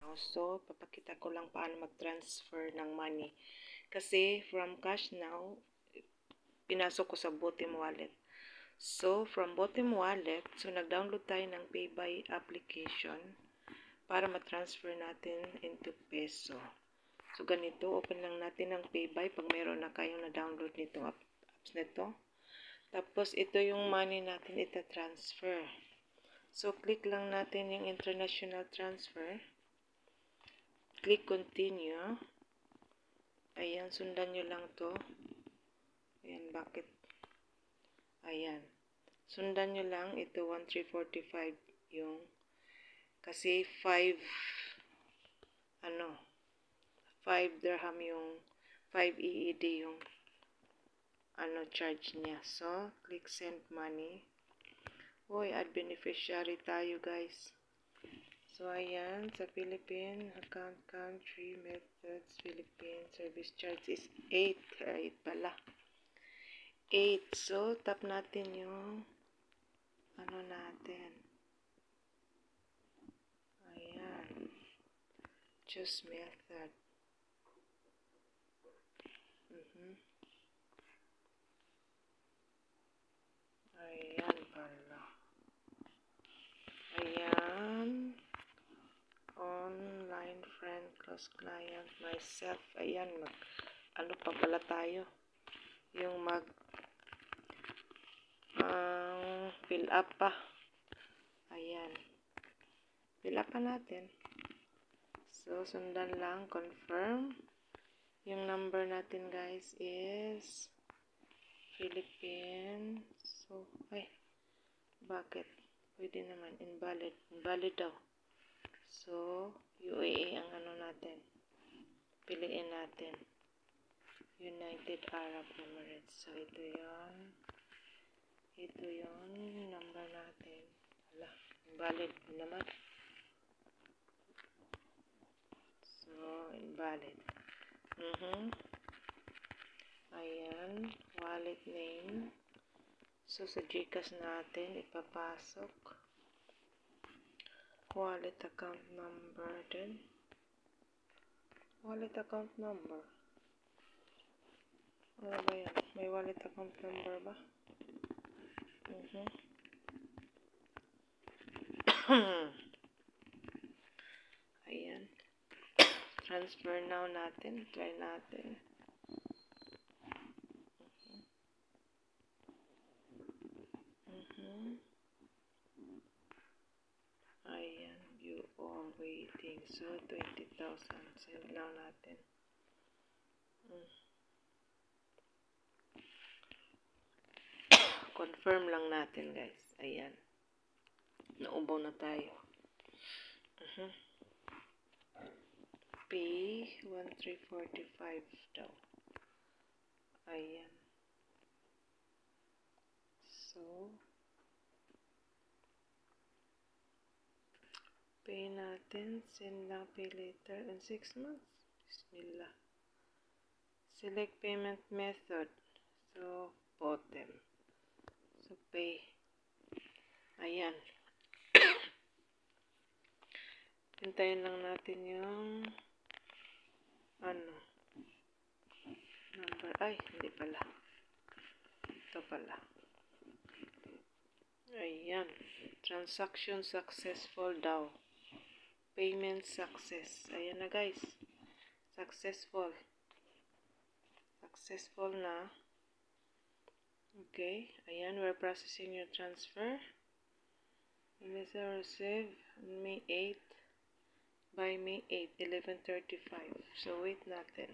now. So, papakita ko lang paano mag-transfer ng money. Kasi, from cash now, pinasok ko sa Botem Wallet. So, from Botem Wallet, so nag-download tayo ng PayBuy application para ma-transfer natin into peso. So, ganito, open lang natin ang PayBuy pag meron na kayong na-download nitong apps nito. Tapos, ito yung money natin ita-transfer. So, click lang natin yung international transfer. Click continue. Ayan, sundan nyo lang to. Ayan, bakit? Ayan. Sundan nyo lang, ito 1345 yung, kasi 5 dirham yung, 5 EED yung, charge niya. So, click send money. Uy, add beneficiary tayo, guys. So, ayan, sa Philippine, account country, methods, Philippine, service charge is 8. 8 pala. 8. So, tap natin yung, natin. Ayan. Choose method. Ayan pala. Ayan. Online friend, close client, myself. Ayan, ano pa pala tayo? Yung fill up pa. Ayan. Fill up pa natin. So, sundan lang, confirm. Yung number natin, guys, is Philippines. So, bakit? Pwede naman, invalid. Invalid daw. So, UAE ang natin. Piliin natin. United Arab Emirates. So, ito yon. Ito yon number natin. Hala, invalid naman. So, invalid. Ayan, wallet name. So, sa GCash natin, ipapasok. Wallet account number din. Wallet account number. Ano ba yan? May wallet account number ba? Ayan. Transfer now natin. Try natin. Ayan. You are waiting. So, 20,000. Send now natin. Confirm lang natin, guys. Ayan. Naubaw na tayo. Pay 1345 daw. Ayan. So, pay natin. Send now, pay later in 6 months. Bismillah. Select payment method. So, Botem. So, pay. Ayan. Hintayin lang natin yung number. Ay, hindi pala. Ito pala. Ayan. Transaction successful daw. Payment success. Ayan na, guys. Successful. Successful na. Okay. Ayan, we're processing your transfer. Message received May 8. By May 8, 11:35. So, wait natin.